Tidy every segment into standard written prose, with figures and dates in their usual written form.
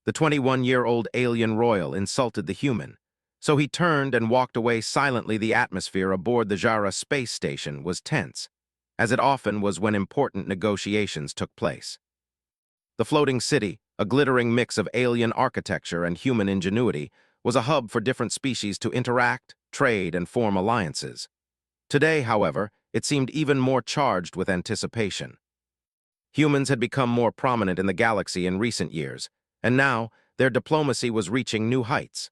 The 21-year-old alien royal insulted the human, so he turned and walked away silently. The atmosphere aboard the Jara space station was tense, as it often was when important negotiations took place. The floating city, a glittering mix of alien architecture and human ingenuity, was a hub for different species to interact, trade, and form alliances. Today, however, it seemed even more charged with anticipation. Humans had become more prominent in the galaxy in recent years, and now their diplomacy was reaching new heights.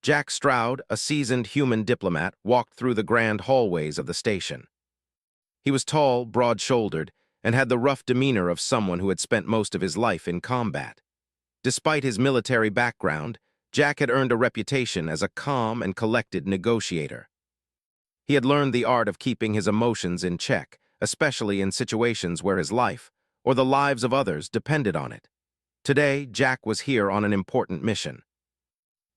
Jack Stroud, a seasoned human diplomat, walked through the grand hallways of the station. He was tall, broad-shouldered, and had the rough demeanor of someone who had spent most of his life in combat. Despite his military background, Jack had earned a reputation as a calm and collected negotiator. He had learned the art of keeping his emotions in check, especially in situations where his life, or the lives of others, depended on it. Today, Jack was here on an important mission.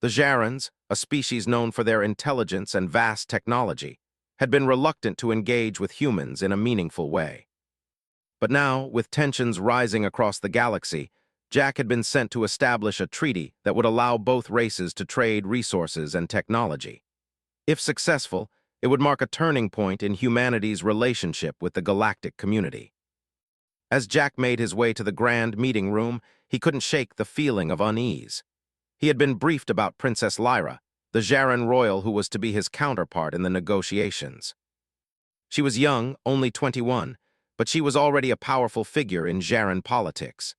The Jarans, a species known for their intelligence and vast technology, had been reluctant to engage with humans in a meaningful way. But now, with tensions rising across the galaxy, Jack had been sent to establish a treaty that would allow both races to trade resources and technology. If successful, it would mark a turning point in humanity's relationship with the galactic community. As Jack made his way to the grand meeting room, he couldn't shake the feeling of unease. He had been briefed about Princess Lyra, the Jaran royal who was to be his counterpart in the negotiations. She was young, only 21, but she was already a powerful figure in Jaran politics.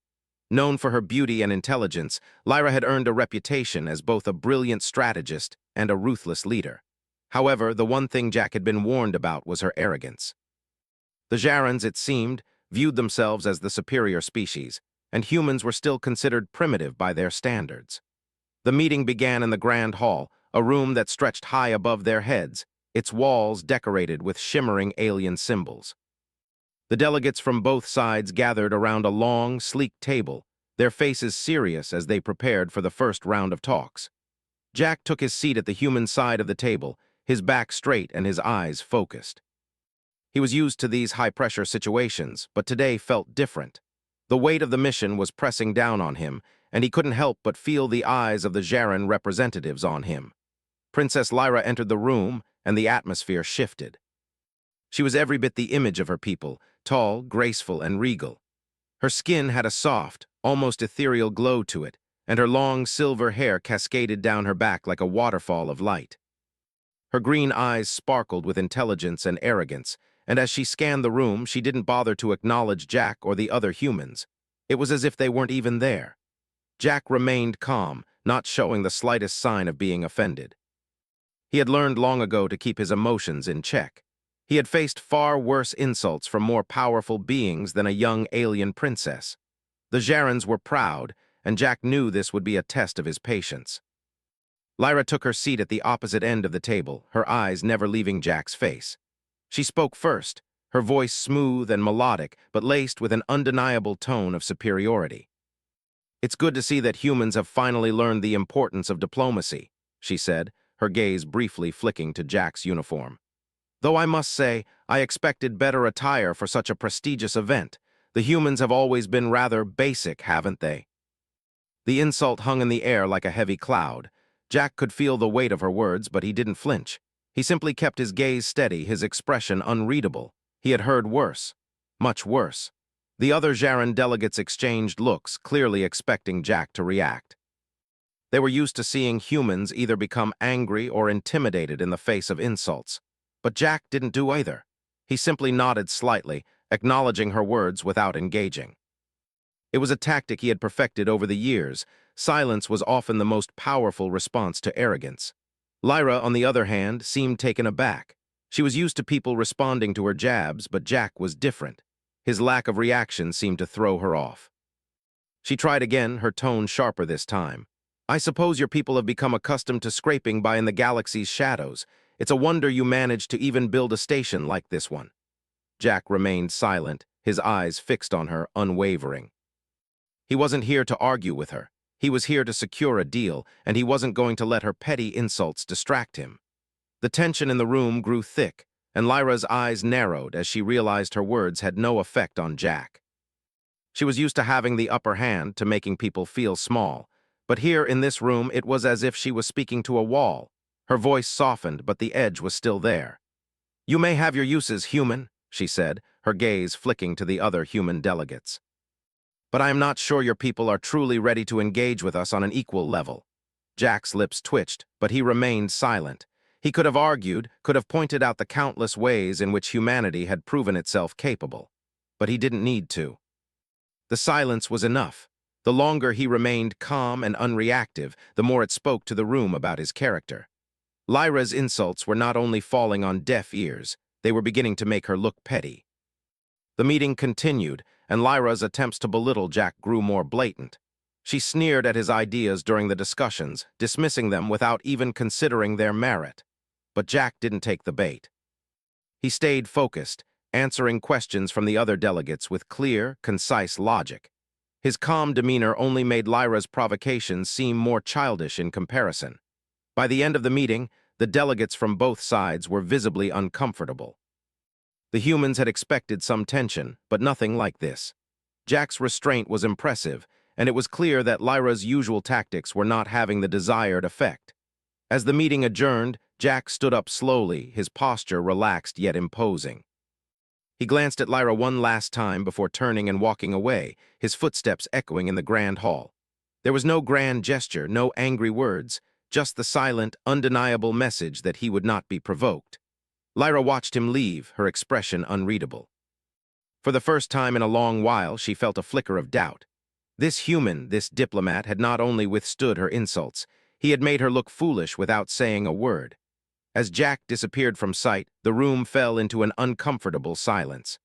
Known for her beauty and intelligence, Lyra had earned a reputation as both a brilliant strategist and a ruthless leader. However, the one thing Jack had been warned about was her arrogance. The Jarans, it seemed, viewed themselves as the superior species, and humans were still considered primitive by their standards. The meeting began in the Grand Hall, a room that stretched high above their heads, its walls decorated with shimmering alien symbols. The delegates from both sides gathered around a long, sleek table, their faces serious as they prepared for the first round of talks. Jack took his seat at the human side of the table, his back straight and his eyes focused. He was used to these high-pressure situations, but today felt different. The weight of the mission was pressing down on him, and he couldn't help but feel the eyes of the Jaran representatives on him. Princess Lyra entered the room, and the atmosphere shifted. She was every bit the image of her people, tall, graceful, and regal. Her skin had a soft, almost ethereal glow to it, and her long silver hair cascaded down her back like a waterfall of light. Her green eyes sparkled with intelligence and arrogance, and as she scanned the room, she didn't bother to acknowledge Jack or the other humans. It was as if they weren't even there. Jack remained calm, not showing the slightest sign of being offended. He had learned long ago to keep his emotions in check. He had faced far worse insults from more powerful beings than a young alien princess. The Jarans were proud, and Jack knew this would be a test of his patience. Lyra took her seat at the opposite end of the table, her eyes never leaving Jack's face. She spoke first, her voice smooth and melodic, but laced with an undeniable tone of superiority. "It's good to see that humans have finally learned the importance of diplomacy," she said, her gaze briefly flicking to Jack's uniform. "Though I must say, I expected better attire for such a prestigious event. The humans have always been rather basic, haven't they?" The insult hung in the air like a heavy cloud. Jack could feel the weight of her words, but he didn't flinch. He simply kept his gaze steady, his expression unreadable. He had heard worse, much worse. The other Jaran delegates exchanged looks, clearly expecting Jack to react. They were used to seeing humans either become angry or intimidated in the face of insults. But Jack didn't do either. He simply nodded slightly, acknowledging her words without engaging. It was a tactic he had perfected over the years. Silence was often the most powerful response to arrogance. Lyra, on the other hand, seemed taken aback. She was used to people responding to her jabs, but Jack was different. His lack of reaction seemed to throw her off. She tried again, her tone sharper this time. "I suppose your people have become accustomed to scraping by in the galaxy's shadows. It's a wonder you managed to even build a station like this one." Jack remained silent, his eyes fixed on her, unwavering. He wasn't here to argue with her. He was here to secure a deal, and he wasn't going to let her petty insults distract him. The tension in the room grew thick, and Lyra's eyes narrowed as she realized her words had no effect on Jack. She was used to having the upper hand, to making people feel small, But here in this room it was as if she was speaking to a wall. Her voice softened, but the edge was still there. "You may have your uses, human," she said, her gaze flicking to the other human delegates. "But I am not sure your people are truly ready to engage with us on an equal level." Jack's lips twitched, but he remained silent. He could have argued, could have pointed out the countless ways in which humanity had proven itself capable. But he didn't need to. The silence was enough. The longer he remained calm and unreactive, the more it spoke to the room about his character. Lyra's insults were not only falling on deaf ears, they were beginning to make her look petty. The meeting continued, and Lyra's attempts to belittle Jack grew more blatant. She sneered at his ideas during the discussions, dismissing them without even considering their merit. But Jack didn't take the bait. He stayed focused, answering questions from the other delegates with clear, concise logic. His calm demeanor only made Lyra's provocations seem more childish in comparison. By the end of the meeting, the delegates from both sides were visibly uncomfortable. The humans had expected some tension, but nothing like this. Jack's restraint was impressive, and it was clear that Lyra's usual tactics were not having the desired effect. As the meeting adjourned, Jack stood up slowly, his posture relaxed yet imposing. He glanced at Lyra one last time before turning and walking away, his footsteps echoing in the grand hall. There was no grand gesture, no angry words, just the silent, undeniable message that he would not be provoked. Lyra watched him leave, her expression unreadable. For the first time in a long while, she felt a flicker of doubt. This human, this diplomat, had not only withstood her insults, he had made her look foolish without saying a word. As Jack disappeared from sight, the room fell into an uncomfortable silence.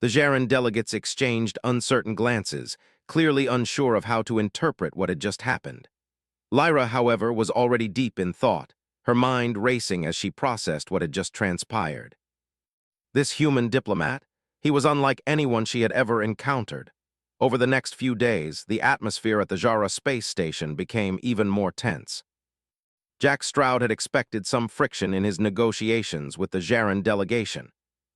The Jaren delegates exchanged uncertain glances, clearly unsure of how to interpret what had just happened. Lyra, however, was already deep in thought, her mind racing as she processed what had just transpired. This human diplomat, he was unlike anyone she had ever encountered. Over the next few days, the atmosphere at the Jara space station became even more tense. Jack Stroud had expected some friction in his negotiations with the Jaren delegation,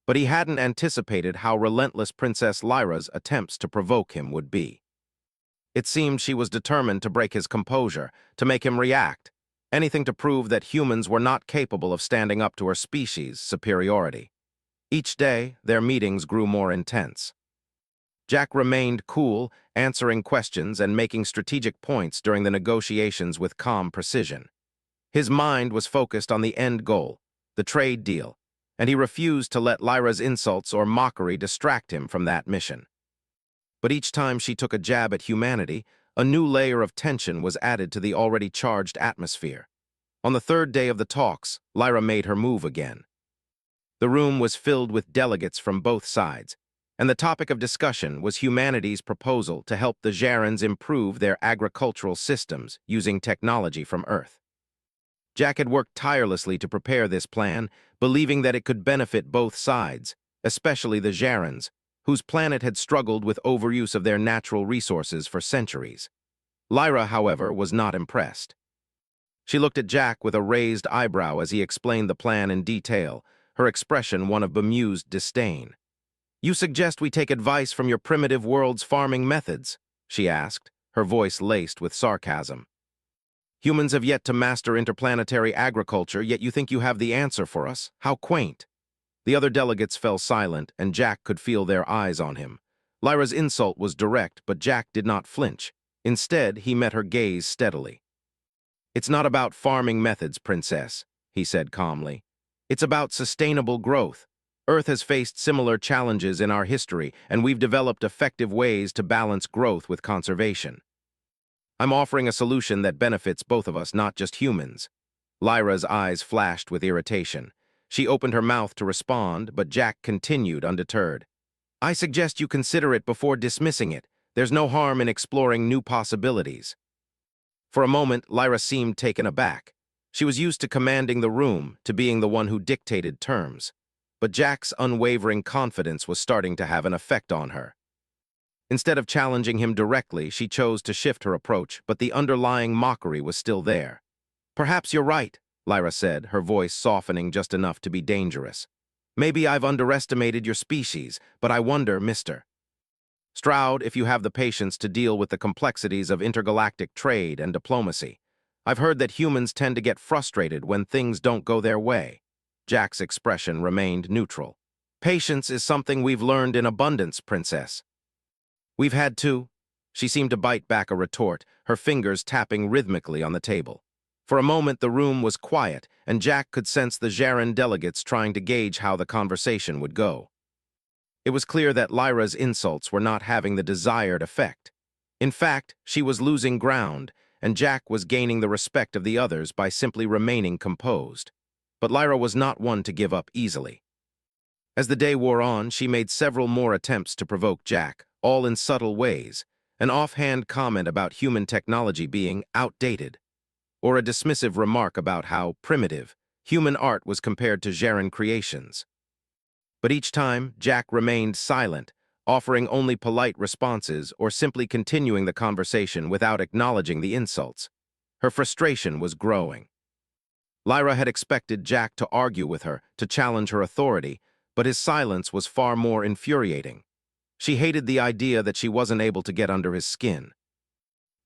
but he hadn't anticipated how relentless Princess Lyra's attempts to provoke him would be. It seemed she was determined to break his composure, to make him react, anything to prove that humans were not capable of standing up to her species' superiority. Each day, their meetings grew more intense. Jack remained cool, answering questions and making strategic points during the negotiations with calm precision. His mind was focused on the end goal, the trade deal, and he refused to let Lyra's insults or mockery distract him from that mission. But each time she took a jab at humanity, a new layer of tension was added to the already charged atmosphere. On the third day of the talks, Lyra made her move again. The room was filled with delegates from both sides, and the topic of discussion was humanity's proposal to help the Jarans improve their agricultural systems using technology from Earth. Jack had worked tirelessly to prepare this plan, believing that it could benefit both sides, especially the Jarans, whose planet had struggled with overuse of their natural resources for centuries. Lyra, however, was not impressed. She looked at Jack with a raised eyebrow as he explained the plan in detail, her expression one of bemused disdain. "You suggest we take advice from your primitive world's farming methods?" she asked, her voice laced with sarcasm. "Humans have yet to master interplanetary agriculture, yet you think you have the answer for us? How quaint." The other delegates fell silent, and Jack could feel their eyes on him. Lyra's insult was direct, but Jack did not flinch. Instead, he met her gaze steadily. "It's not about farming methods, Princess," he said calmly. "It's about sustainable growth. Earth has faced similar challenges in our history, and we've developed effective ways to balance growth with conservation. I'm offering a solution that benefits both of us, not just humans." Lyra's eyes flashed with irritation. She opened her mouth to respond, but Jack continued undeterred. "I suggest you consider it before dismissing it. There's no harm in exploring new possibilities." For a moment, Lyra seemed taken aback. She was used to commanding the room, to being the one who dictated terms. But Jack's unwavering confidence was starting to have an effect on her. Instead of challenging him directly, she chose to shift her approach, but the underlying mockery was still there. "Perhaps you're right," Lyra said, her voice softening just enough to be dangerous. "Maybe I've underestimated your species, but I wonder, mister." Stroud, if you have the patience to deal with the complexities of intergalactic trade and diplomacy. I've heard that humans tend to get frustrated when things don't go their way. Jack's expression remained neutral. Patience is something we've learned in abundance, Princess. We've had to. She seemed to bite back a retort, her fingers tapping rhythmically on the table. For a moment, the room was quiet, and Jack could sense the Jaren delegates trying to gauge how the conversation would go. It was clear that Lyra's insults were not having the desired effect. In fact, she was losing ground, and Jack was gaining the respect of the others by simply remaining composed. But Lyra was not one to give up easily. As the day wore on, she made several more attempts to provoke Jack, all in subtle ways, an offhand comment about human technology being outdated, or a dismissive remark about how primitive human art was compared to Jaren creations. But each time, Jack remained silent, offering only polite responses or simply continuing the conversation without acknowledging the insults. Her frustration was growing. Lyra had expected Jack to argue with her, to challenge her authority, but his silence was far more infuriating. She hated the idea that she wasn't able to get under his skin.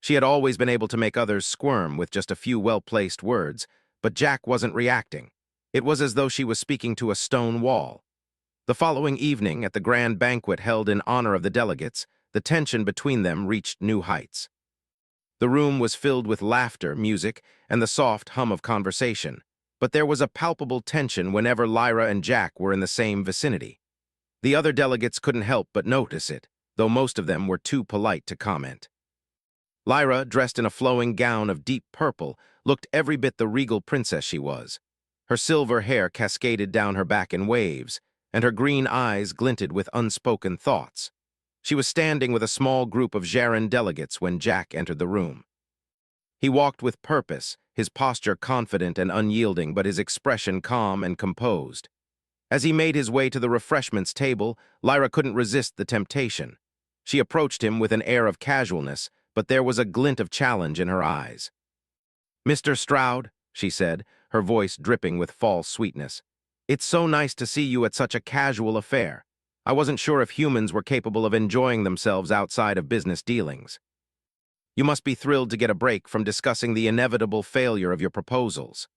She had always been able to make others squirm with just a few well-placed words, but Jack wasn't reacting. It was as though she was speaking to a stone wall. The following evening, at the grand banquet held in honor of the delegates, the tension between them reached new heights. The room was filled with laughter, music, and the soft hum of conversation, but there was a palpable tension whenever Lyra and Jack were in the same vicinity. The other delegates couldn't help but notice it, though most of them were too polite to comment. Lyra, dressed in a flowing gown of deep purple, looked every bit the regal princess she was. Her silver hair cascaded down her back in waves, and her green eyes glinted with unspoken thoughts. She was standing with a small group of Jaren delegates when Jack entered the room. He walked with purpose, his posture confident and unyielding, but his expression calm and composed. As he made his way to the refreshments table, Lyra couldn't resist the temptation. She approached him with an air of casualness, but there was a glint of challenge in her eyes. "Mr. Stroud," she said, her voice dripping with false sweetness, "it's so nice to see you at such a casual affair. I wasn't sure if humans were capable of enjoying themselves outside of business dealings. You must be thrilled to get a break from discussing the inevitable failure of your proposals."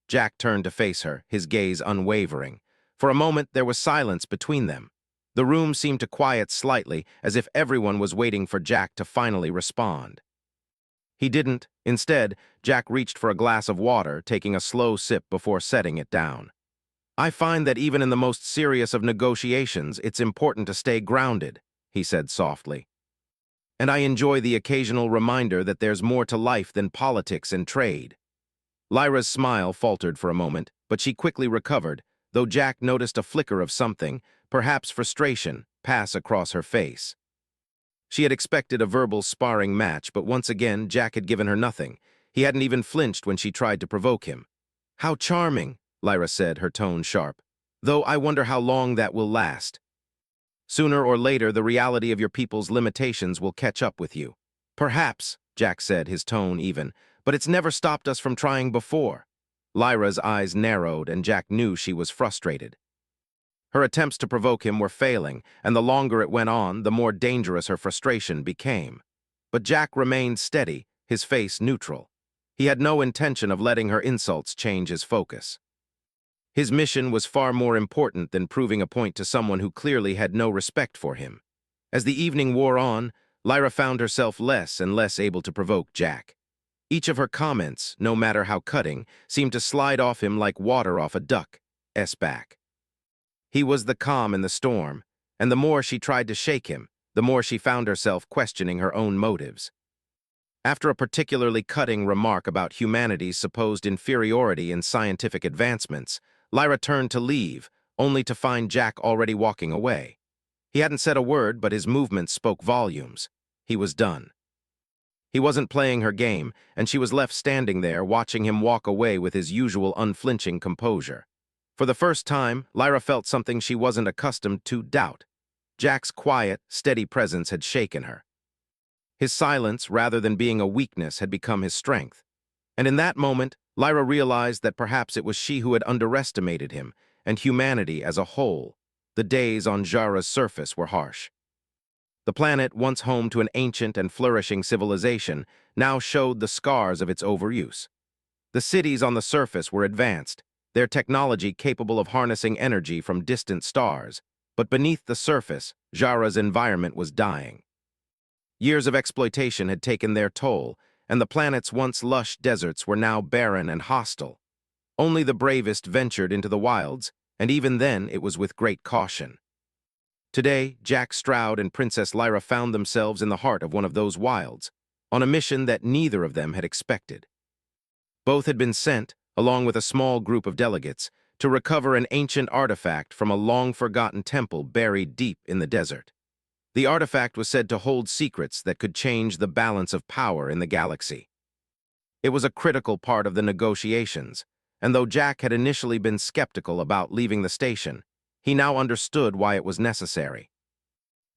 Jack turned to face her, his gaze unwavering. For a moment, there was silence between them. The room seemed to quiet slightly, as if everyone was waiting for Jack to finally respond. He didn't. Instead, Jack reached for a glass of water, taking a slow sip before setting it down. "I find that even in the most serious of negotiations, it's important to stay grounded," he said softly. "And I enjoy the occasional reminder that there's more to life than politics and trade." Lyra's smile faltered for a moment, but she quickly recovered, though Jack noticed a flicker of something, perhaps frustration, pass across her face. She had expected a verbal sparring match, but once again Jack had given her nothing. He hadn't even flinched when she tried to provoke him. "How charming," Lyra said, her tone sharp. "Though I wonder how long that will last. Sooner or later, the reality of your people's limitations will catch up with you." "Perhaps," Jack said, his tone even, "but it's never stopped us from trying before." Lyra's eyes narrowed, and Jack knew she was frustrated. Her attempts to provoke him were failing, and the longer it went on, the more dangerous her frustration became. But Jack remained steady, his face neutral. He had no intention of letting her insults change his focus. His mission was far more important than proving a point to someone who clearly had no respect for him. As the evening wore on, Lyra found herself less and less able to provoke Jack. Each of her comments, no matter how cutting, seemed to slide off him like water off a duck's back. He was the calm in the storm, and the more she tried to shake him, the more she found herself questioning her own motives. After a particularly cutting remark about humanity's supposed inferiority in scientific advancements, Lyra turned to leave, only to find Jack already walking away. He hadn't said a word, but his movements spoke volumes. He was done. He wasn't playing her game, and she was left standing there, watching him walk away with his usual unflinching composure. For the first time, Lyra felt something she wasn't accustomed to: doubt. Jack's quiet, steady presence had shaken her. His silence, rather than being a weakness, had become his strength. And in that moment, Lyra realized that perhaps it was she who had underestimated him, and humanity as a whole. The days on Jara's surface were harsh. The planet, once home to an ancient and flourishing civilization, now showed the scars of its overuse. The cities on the surface were advanced, their technology capable of harnessing energy from distant stars, but beneath the surface, Jara's environment was dying. Years of exploitation had taken their toll, and the planet's once lush deserts were now barren and hostile. Only the bravest ventured into the wilds, and even then it was with great caution. Today, Jack Stroud and Princess Lyra found themselves in the heart of one of those wilds, on a mission that neither of them had expected. Both had been sent, along with a small group of delegates, to recover an ancient artifact from a long-forgotten temple buried deep in the desert. The artifact was said to hold secrets that could change the balance of power in the galaxy. It was a critical part of the negotiations, and though Jack had initially been skeptical about leaving the station, he now understood why it was necessary.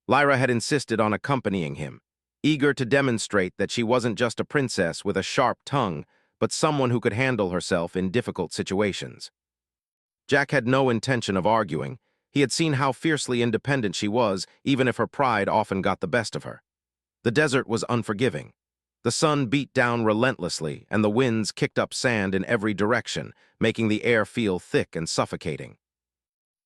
Lyra had insisted on accompanying him, eager to demonstrate that she wasn't just a princess with a sharp tongue, but someone who could handle herself in difficult situations. Jack had no intention of arguing. He had seen how fiercely independent she was, even if her pride often got the best of her. The desert was unforgiving. The sun beat down relentlessly, and the winds kicked up sand in every direction, making the air feel thick and suffocating.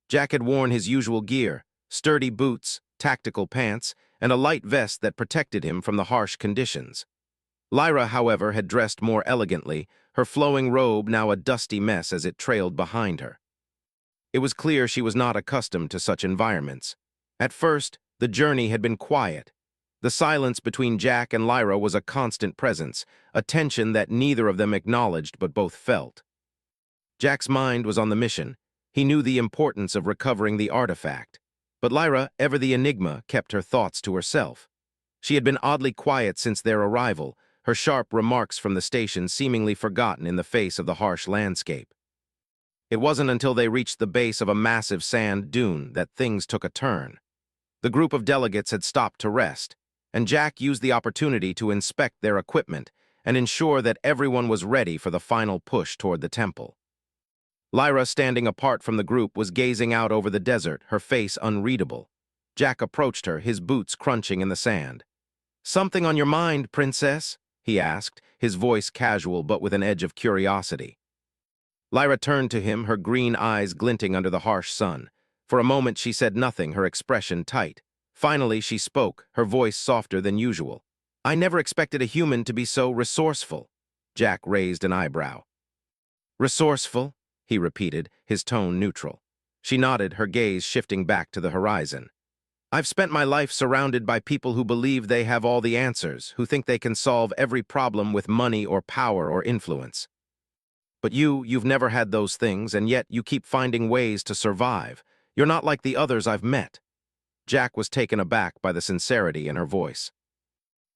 Jack had worn his usual gear, sturdy boots, tactical pants, and a light vest that protected him from the harsh conditions. Lyra, however, had dressed more elegantly, her flowing robe now a dusty mess as it trailed behind her. It was clear she was not accustomed to such environments. At first, the journey had been quiet. The silence between Jack and Lyra was a constant presence, a tension that neither of them acknowledged but both felt. Jack's mind was on the mission. He knew the importance of recovering the artifact. But Lyra, ever the enigma, kept her thoughts to herself. She had been oddly quiet since their arrival, her sharp remarks from the station seemingly forgotten in the face of the harsh landscape. It wasn't until they reached the base of a massive sand dune that things took a turn. The group of delegates had stopped to rest, and Jack used the opportunity to inspect their equipment and ensure that everyone was ready for the final push toward the temple. Lyra, standing apart from the group, was gazing out over the desert, her face unreadable. Jack approached her, his boots crunching in the sand. "Something on your mind, princess?" he asked, his voice casual but with an edge of curiosity. Lyra turned to him, her green eyes glinting under the harsh sun. For a moment she said nothing, her expression tight. Finally she spoke, her voice softer than usual. "I never expected a human to be so resourceful." Jack raised an eyebrow. "Resourceful?" he repeated, his tone neutral. She nodded, her gaze shifting back to the horizon. "I've spent my life surrounded by people who believe they have all the answers, who think they can solve every problem with money or power or influence. But you've never had those things, and yet you keep finding ways to survive. You're not like the others I've met." Jack was taken aback by the sincerity in her voice.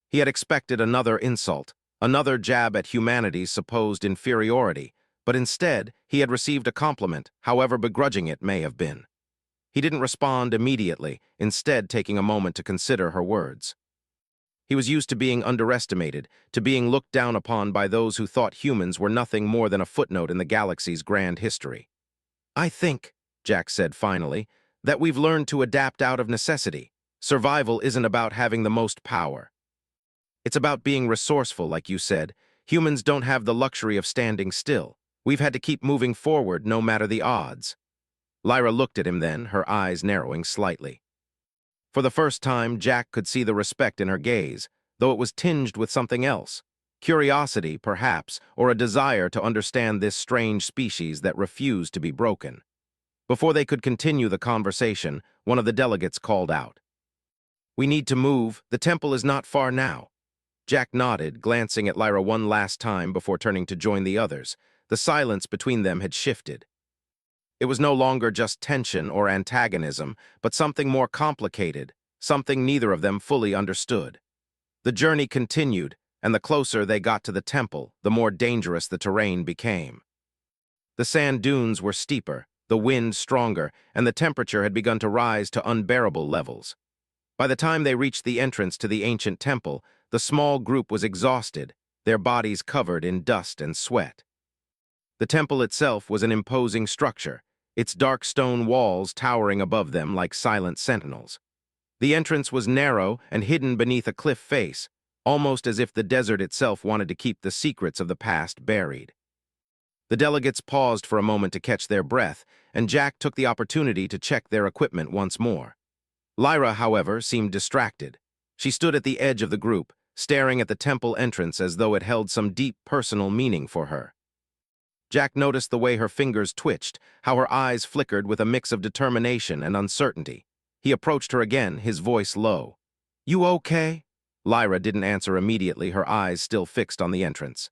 He had expected another insult, another jab at humanity's supposed inferiority, but instead he had received a compliment, however begrudging it may have been. He didn't respond immediately, instead taking a moment to consider her words. He was used to being underestimated, to being looked down upon by those who thought humans were nothing more than a footnote in the galaxy's grand history. "I think," Jack said finally, "that we've learned to adapt out of necessity. Survival isn't about having the most power. It's about being resourceful, like you said. Humans don't have the luxury of standing still. We've had to keep moving forward no matter the odds." Lyra looked at him then, her eyes narrowing slightly. For the first time, Jack could see the respect in her gaze, though it was tinged with something else. Curiosity, perhaps, or a desire to understand this strange species that refused to be broken. Before they could continue the conversation, one of the delegates called out, "We need to move. The temple is not far now." Jack nodded, glancing at Lyra one last time before turning to join the others. The silence between them had shifted. It was no longer just tension or antagonism, but something more complicated, something neither of them fully understood. The journey continued, and the closer they got to the temple, the more dangerous the terrain became. The sand dunes were steeper, the wind stronger, and the temperature had begun to rise to unbearable levels. By the time they reached the entrance to the ancient temple, the small group was exhausted, their bodies covered in dust and sweat. The temple itself was an imposing structure, its dark stone walls towering above them like silent sentinels. The entrance was narrow and hidden beneath a cliff face, almost as if the desert itself wanted to keep the secrets of the past buried. The delegates paused for a moment to catch their breath, and Jack took the opportunity to check their equipment once more. Lyra, however, seemed distracted. She stood at the edge of the group, staring at the temple entrance as though it held some deep personal meaning for her. Jack noticed the way her fingers twitched, how her eyes flickered with a mix of determination and uncertainty. He approached her again, his voice low. "You okay?" Lyra didn't answer immediately, her eyes still fixed on the entrance.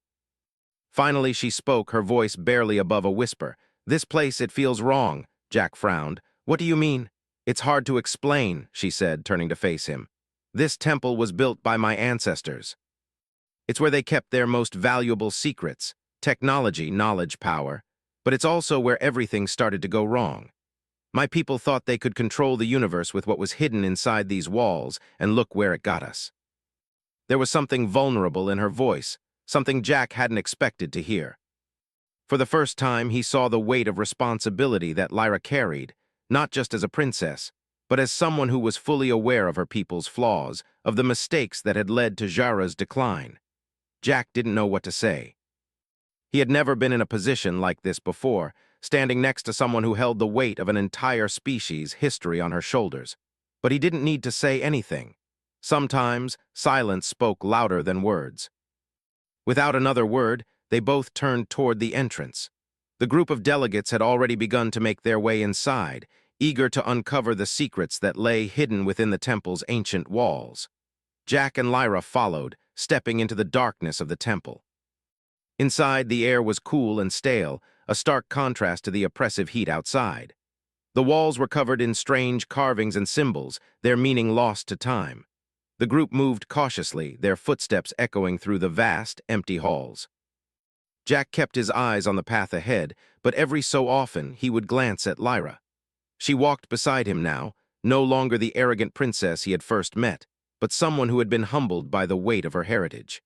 Finally, she spoke, her voice barely above a whisper. "This place, it feels wrong." Jack frowned. "What do you mean?" "It's hard to explain," she said, turning to face him. "This temple was built by my ancestors. It's where they kept their most valuable secrets, technology, knowledge, power. But it's also where everything started to go wrong. My people thought they could control the universe with what was hidden inside these walls, and look where it got us." There was something vulnerable in her voice, something Jack hadn't expected to hear. For the first time, he saw the weight of responsibility that Lyra carried, not just as a princess, but as someone who was fully aware of her people's flaws, of the mistakes that had led to Jara's decline. Jack didn't know what to say. He had never been in a position like this before, standing next to someone who held the weight of an entire species' history on her shoulders. But he didn't need to say anything. Sometimes, silence spoke louder than words. Without another word, they both turned toward the entrance. The group of delegates had already begun to make their way inside, eager to uncover the secrets that lay hidden within the temple's ancient walls. Jack and Lyra followed, stepping into the darkness of the temple. Inside, the air was cool and stale, a stark contrast to the oppressive heat outside. The walls were covered in strange carvings and symbols, their meaning lost to time. The group moved cautiously, their footsteps echoing through the vast, empty halls. Jack kept his eyes on the path ahead, but every so often he would glance at Lyra. She walked beside him now, no longer the arrogant princess he had first met, but someone who had been humbled by the weight of her heritage.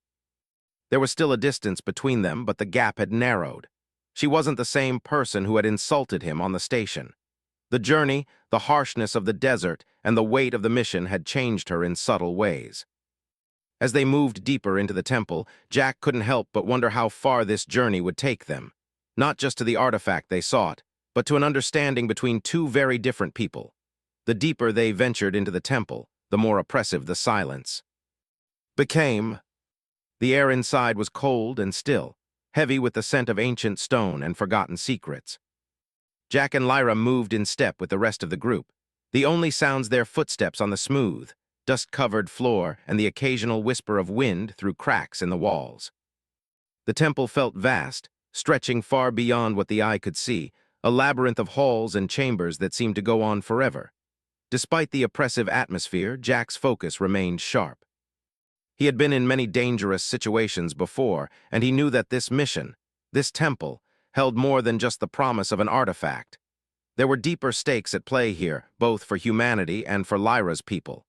There was still a distance between them, but the gap had narrowed. She wasn't the same person who had insulted him on the station. The journey, the harshness of the desert, and the weight of the mission had changed her in subtle ways. As they moved deeper into the temple, Jack couldn't help but wonder how far this journey would take them. Not just to the artifact they sought, but to an understanding between two very different people. The deeper they ventured into the temple, the more oppressive the silence became. The air inside was cold and still, heavy with the scent of ancient stone and forgotten secrets. Jack and Lyra moved in step with the rest of the group, the only sounds their footsteps on the smooth, dust-covered floor and the occasional whisper of wind through cracks in the walls. The temple felt vast, stretching far beyond what the eye could see, a labyrinth of halls and chambers that seemed to go on forever. Despite the oppressive atmosphere, Jack's focus remained sharp. He had been in many dangerous situations before, and he knew that this mission, this temple, held more than just the promise of an artifact. There were deeper stakes at play here, both for humanity and for Lyra's people.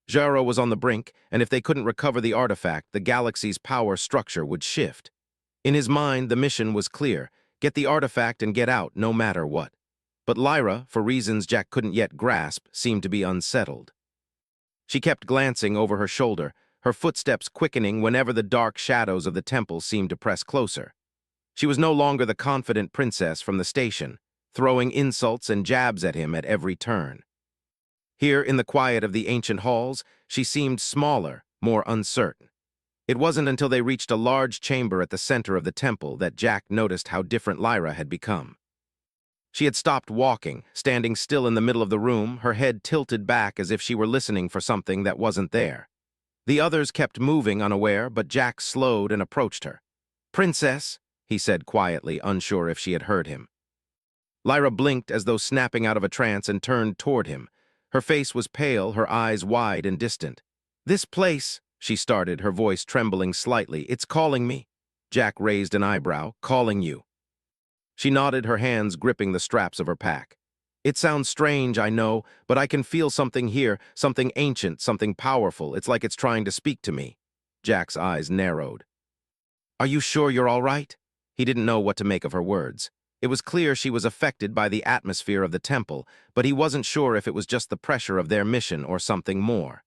Jara was on the brink, and if they couldn't recover the artifact, the galaxy's power structure would shift. In his mind, the mission was clear: get the artifact and get out, no matter what. But Lyra, for reasons Jack couldn't yet grasp, seemed to be unsettled. She kept glancing over her shoulder, her footsteps quickening whenever the dark shadows of the temple seemed to press closer. She was no longer the confident princess from the station, throwing insults and jabs at him at every turn. Here, in the quiet of the ancient halls, she seemed smaller, more uncertain. It wasn't until they reached a large chamber at the center of the temple that Jack noticed how different Lyra had become. She had stopped walking, standing still in the middle of the room, her head tilted back as if she were listening for something that wasn't there. The others kept moving unaware, but Jack slowed and approached her. "Princess," he said quietly, unsure if she had heard him. Lyra blinked as though snapping out of a trance and turned toward him. Her face was pale, her eyes wide and distant. "This place," she started, her voice trembling slightly, "it's calling me." Jack raised an eyebrow. "Calling you?" She nodded, her hands gripping the straps of her pack. "It sounds strange, I know, but I can feel something here, something ancient, something powerful. It's like it's trying to speak to me." Jack's eyes narrowed. "Are you sure you're all right?" He didn't know what to make of her words. It was clear she was affected by the atmosphere of the temple, but he wasn't sure if it was just the pressure of their mission or something more.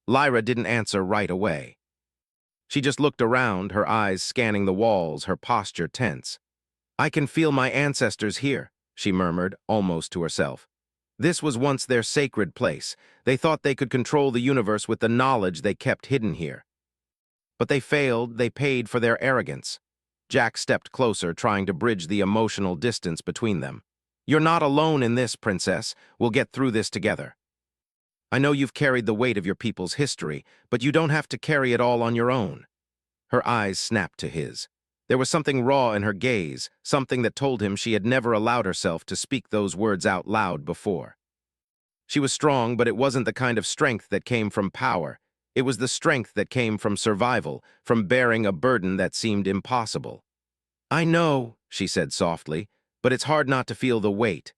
Lyra didn't answer right away. She just looked around, her eyes scanning the walls, her posture tense. "I can feel my ancestors here," she murmured, almost to herself. This was once their sacred place. They thought they could control the universe with the knowledge they kept hidden here. But they failed, they paid for their arrogance. Jack stepped closer, trying to bridge the emotional distance between them. "You're not alone in this, Princess. We'll get through this together. I know you've carried the weight of your people's history, but you don't have to carry it all on your own." Her eyes snapped to his. There was something raw in her gaze, something that told him she had never allowed herself to speak those words out loud before. She was strong, but it wasn't the kind of strength that came from power. It was the strength that came from survival, from bearing a burden that seemed impossible. "I know," she said softly, "but it's hard not to feel the weight.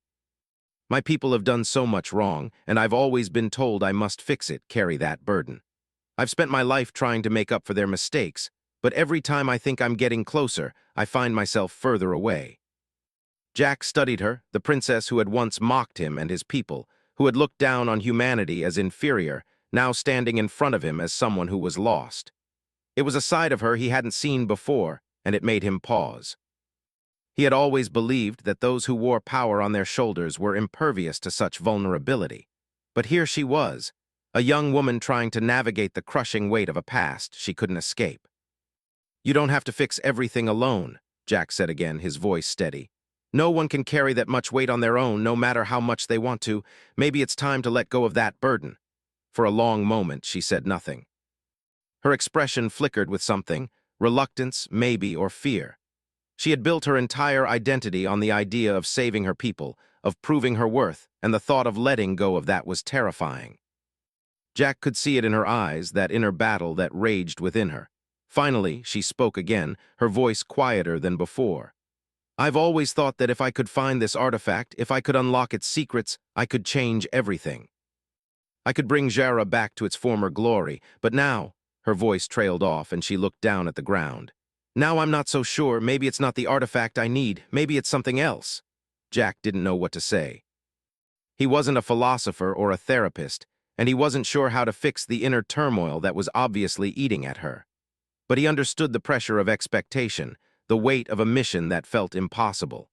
My people have done so much wrong, and I've always been told I must fix it, carry that burden. I've spent my life trying to make up for their mistakes, but every time I think I'm getting closer, I find myself further away." Jack studied her, the princess who had once mocked him and his people, who had looked down on humanity as inferior, now standing in front of him as someone who was lost. It was a side of her he hadn't seen before, and it made him pause. He had always believed that those who wore power on their shoulders were impervious to such vulnerability. But here she was, a young woman trying to navigate the crushing weight of a past she couldn't escape. "You don't have to fix everything alone," Jack said again, his voice steady. "No one can carry that much weight on their own, no matter how much they want to. Maybe it's time to let go of that burden." For a long moment, she said nothing. Her expression flickered with something, reluctance, maybe, or fear. She had built her entire identity on the idea of saving her people, of proving her worth, and the thought of letting go of that was terrifying. Jack could see it in her eyes, that inner battle that raged within her. Finally, she spoke again, her voice quieter than before. "I've always thought that if I could find this artifact, if I could unlock its secrets, I could change everything. I could bring Jara back to its former glory, but now—" Her voice trailed off and she looked down at the ground. "Now I'm not so sure. Maybe it's not the artifact I need. Maybe it's something else." Jack didn't know what to say. He wasn't a philosopher or a therapist, and he wasn't sure how to fix the inner turmoil that was obviously eating at her. But he understood the pressure of expectation, the weight of a mission that felt impossible.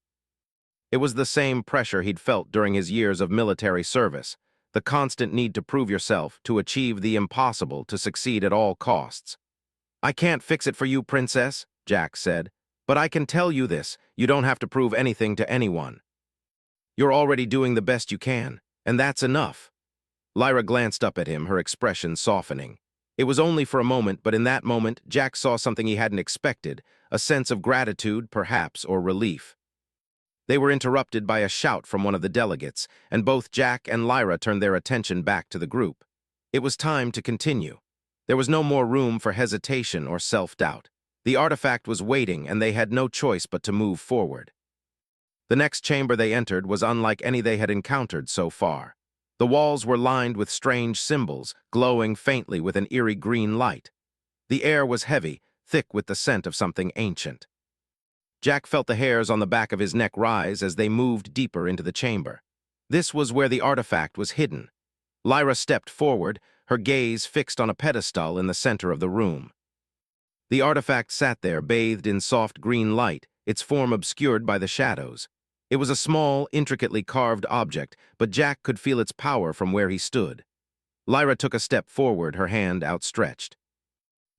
It was the same pressure he'd felt during his years of military service, the constant need to prove yourself, to achieve the impossible, to succeed at all costs. "I can't fix it for you, Princess," Jack said, "but I can tell you this, you don't have to prove anything to anyone. You're already doing the best you can, and that's enough." Lyra glanced up at him, her expression softening. It was only for a moment, but in that moment, Jack saw something he hadn't expected, a sense of gratitude, perhaps, or relief. They were interrupted by a shout from one of the delegates, and both Jack and Lyra turned their attention back to the group. It was time to continue. There was no more room for hesitation or self-doubt. The artifact was waiting, and they had no choice but to move forward. The next chamber they entered was unlike any they had encountered so far. The walls were lined with strange symbols, glowing faintly with an eerie green light. The air was heavy, thick with the scent of something ancient. Jack felt the hairs on the back of his neck rise as they moved deeper into the chamber. This was where the artifact was hidden. Lyra stepped forward, her gaze fixed on a pedestal in the center of the room. The artifact sat there, bathed in soft green light, its form obscured by the shadows. It was a small, intricately carved object, but Jack could feel its power from where he stood. Lyra took a step forward, her hand outstretched.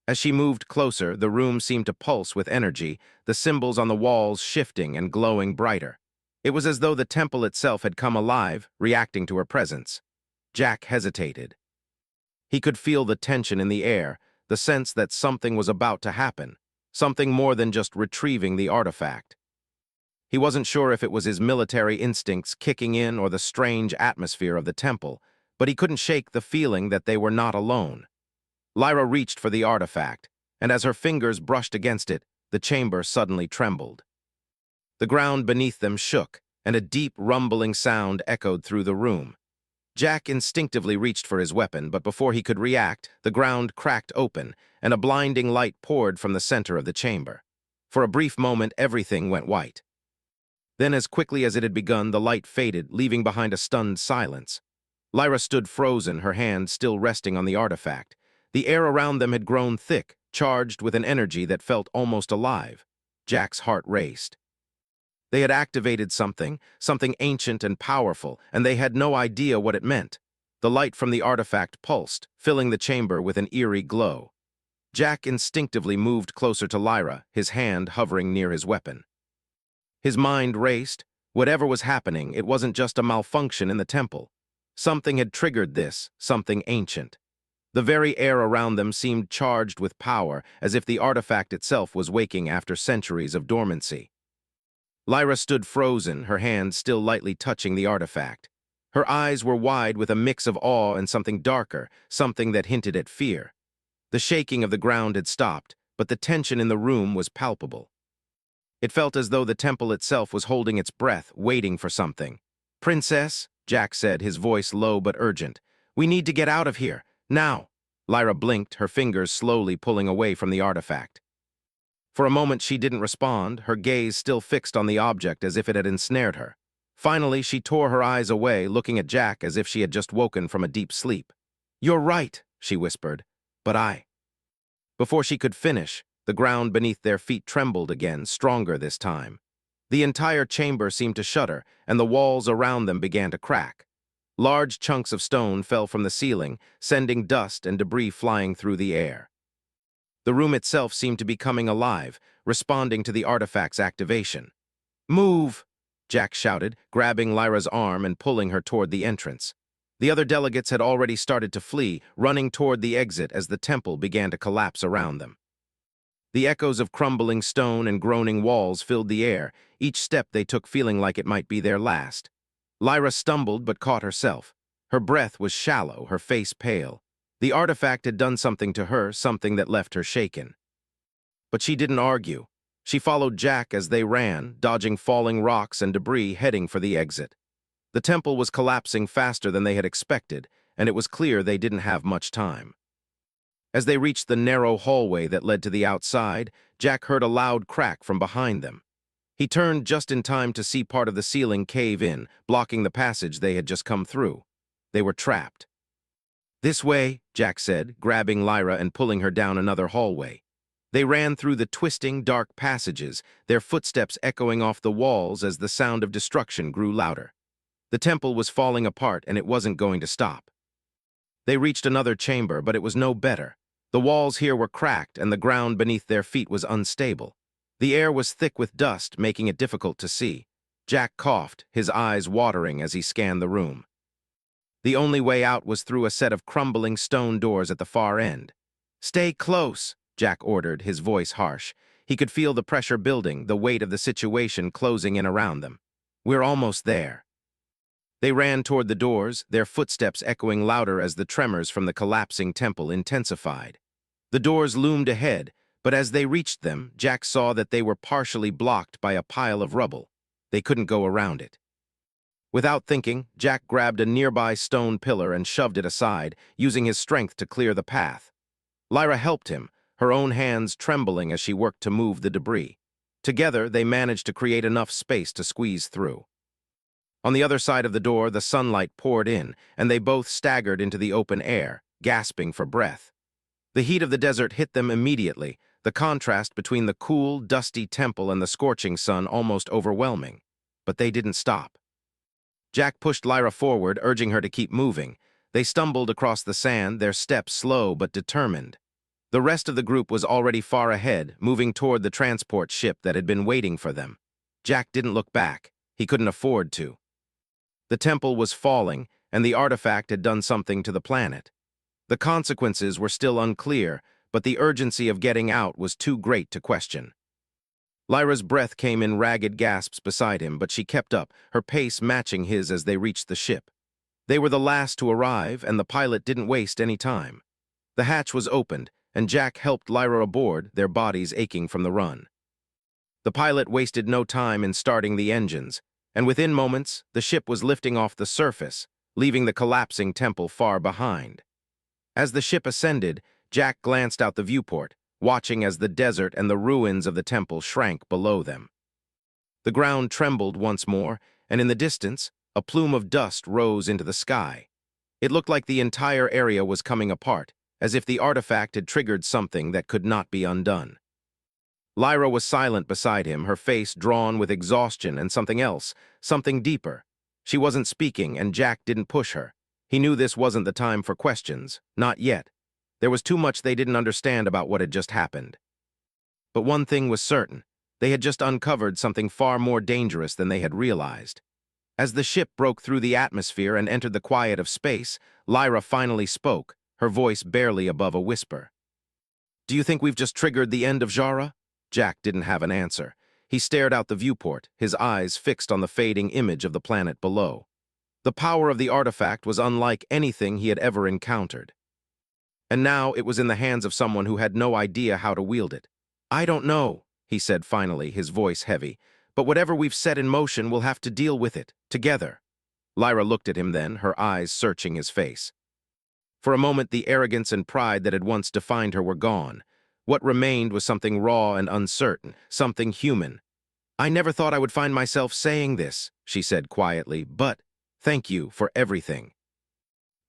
As she moved closer, the room seemed to pulse with energy, the symbols on the walls shifting and glowing brighter. It was as though the temple itself had come alive, reacting to her presence. Jack hesitated. He could feel the tension in the air, the sense that something was about to happen, something more than just retrieving the artifact. He wasn't sure if it was his military instincts kicking in or the strange atmosphere of the temple, but he couldn't shake the feeling that they were not alone. Lyra reached for the artifact, and as her fingers brushed against it, the chamber suddenly trembled. The ground beneath them shook, and a deep, rumbling sound echoed through the room. Jack instinctively reached for his weapon, but before he could react, the ground cracked open, and a blinding light poured from the center of the chamber. For a brief moment, everything went white. Then, as quickly as it had begun, the light faded, leaving behind a stunned silence. Lyra stood frozen, her hand still resting on the artifact. The air around them had grown thick, charged with an energy that felt almost alive. Jack's heart raced. They had activated something ancient and powerful, and they had no idea what it meant. The light from the artifact pulsed, filling the chamber with an eerie glow. Jack instinctively moved closer to Lyra, his hand hovering near his weapon. His mind raced. Whatever was happening, it wasn't just a malfunction in the temple. Something had triggered this, something ancient. The very air around them seemed charged with power, as if the artifact itself was waking after centuries of dormancy. Lyra stood frozen, her hand still lightly touching the artifact. Her eyes were wide with a mix of awe and something darker, something that hinted at fear. The shaking of the ground had stopped, but the tension in the room was palpable. It felt as though the temple itself was holding its breath, waiting for something. "Princess," Jack said, his voice low but urgent. "We need to get out of here, now." Lyra blinked, her fingers slowly pulling away from the artifact. For a moment she didn't respond, her gaze still fixed on the object as if it had ensnared her. Finally, she tore her eyes away, looking at Jack as if she had just woken from a deep sleep. "You're right," she whispered, "but I—" Before she could finish, the ground beneath their feet trembled again, stronger this time. The entire chamber seemed to shudder, and the walls around them began to crack. Large chunks of stone fell from the ceiling, sending dust and debris flying through the air. The room itself seemed to be coming alive, responding to the artifact's activation. "Move!" Jack shouted, grabbing Lyra's arm and pulling her toward the entrance. The other delegates had already started to flee, running toward the exit as the temple began to collapse around them. The echoes of crumbling stone and groaning walls filled the air, each step they took feeling like it might be their last. Lyra stumbled but caught herself. Her breath was shallow, her face pale. The artifact had done something to her, something that left her shaken. But she didn't argue. She followed Jack as they ran, dodging falling rocks and debris, heading for the exit. The temple was collapsing faster than they had expected, and it was clear they didn't have much time. As they reached the narrow hallway that led to the outside, Jack heard a loud crack from behind them. He turned just in time to see part of the ceiling cave in, blocking the passage they had just come through. They were trapped. "This way," Jack said, grabbing Lyra and pulling her down another hallway. They ran through the twisting, dark passages, their footsteps echoing off the walls as the sound of destruction grew louder. The temple was falling apart, and it wasn't going to stop. They reached another chamber, but it was no better. The walls here were cracked, and the ground beneath their feet was unstable. The air was thick with dust, making it difficult to see. Jack coughed, his eyes watering as he scanned the room. The only way out was through a set of crumbling stone doors at the far end. "Stay close," Jack ordered, his voice harsh. He could feel the pressure building, the weight of the situation closing in around them. "We're almost there." They ran toward the doors, their footsteps echoing louder as the tremors from the collapsing temple intensified. The doors loomed ahead, but as they reached them, Jack saw that they were partially blocked by a pile of rubble. They couldn't go around it. Without thinking, Jack grabbed a nearby stone pillar and shoved it aside, using his strength to clear the path. Lyra helped him, her own hands trembling as she worked to move the debris. Together, they managed to create enough space to squeeze through. On the other side of the door, the sunlight poured in, and they both staggered into the open air, gasping for breath. The heat of the desert hit them immediately, the contrast between the cool, dusty temple and the scorching sun almost overwhelming. But they didn't stop. Jack pushed Lyra forward, urging her to keep moving. They stumbled across the sand, their steps slow but determined. The rest of the group was already far ahead, moving toward the transport ship that had been waiting for them. Jack didn't look back. He couldn't afford to. The temple was falling, and the artifact had done something to the planet. The consequences were still unclear, but the urgency of getting out was too great to question. Lyra's breath came in ragged gasps beside him, but she kept up, her pace matching his as they reached the ship. They were the last to arrive, and the pilot didn't waste any time. The hatch was opened, and Jack helped Lyra aboard, their bodies aching from the run. The pilot wasted no time in starting the engines, and within moments, the ship was lifting off the surface, leaving the collapsing temple far behind. As the ship ascended, Jack glanced out the viewport, watching as the desert and the ruins of the temple shrank below them. The ground trembled once more, and in the distance, a plume of dust rose into the sky. It looked like the entire area was coming apart, as if the artifact had triggered something that could not be undone. Lyra was silent beside him, her face drawn with exhaustion and something else, something deeper. She wasn't speaking, and Jack didn't push her. He knew this wasn't the time for questions, not yet. There was too much they didn't understand about what had just happened. But one thing was certain. They had just uncovered something far more dangerous than they had realized. As the ship broke through the atmosphere and entered the quiet of space, Lyra finally spoke, her voice barely above a whisper. "Do you think we've just triggered the end of Jara?" Jack didn't have an answer. He stared out the viewport, his eyes fixed on the fading image of the planet below. The power of the artifact was unlike anything he had ever encountered. And now it was in the hands of someone who had no idea how to wield it. "I don't know," he said finally, his voice heavy, "but whatever we've set in motion, we'll have to deal with it, together." Lyra looked at him then, her eyes searching his face. For a moment, the arrogance and pride that had once defined her were gone. What remained was something raw and uncertain, something human. "I never thought I would find myself saying this," she said quietly, "but thank you for everything."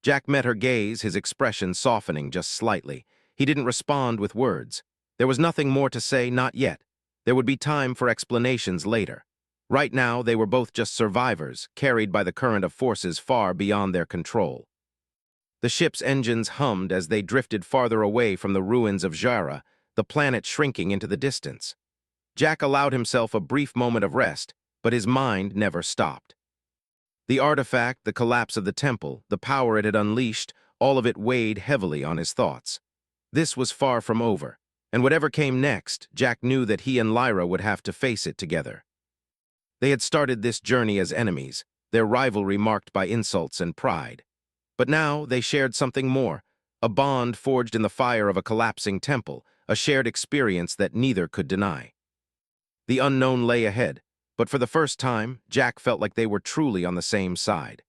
Jack met her gaze, his expression softening just slightly. He didn't respond with words. There was nothing more to say, not yet. There would be time for explanations later. Right now, they were both just survivors, carried by the current of forces far beyond their control. The ship's engines hummed as they drifted farther away from the ruins of Jara, the planet shrinking into the distance. Jack allowed himself a brief moment of rest, but his mind never stopped. The artifact, the collapse of the temple, the power it had unleashed, all of it weighed heavily on his thoughts. This was far from over, and whatever came next, Jack knew that he and Lyra would have to face it together. They had started this journey as enemies, their rivalry marked by insults and pride. But now they shared something more, a bond forged in the fire of a collapsing temple, a shared experience that neither could deny. The unknown lay ahead, but for the first time, Jack felt like they were truly on the same side.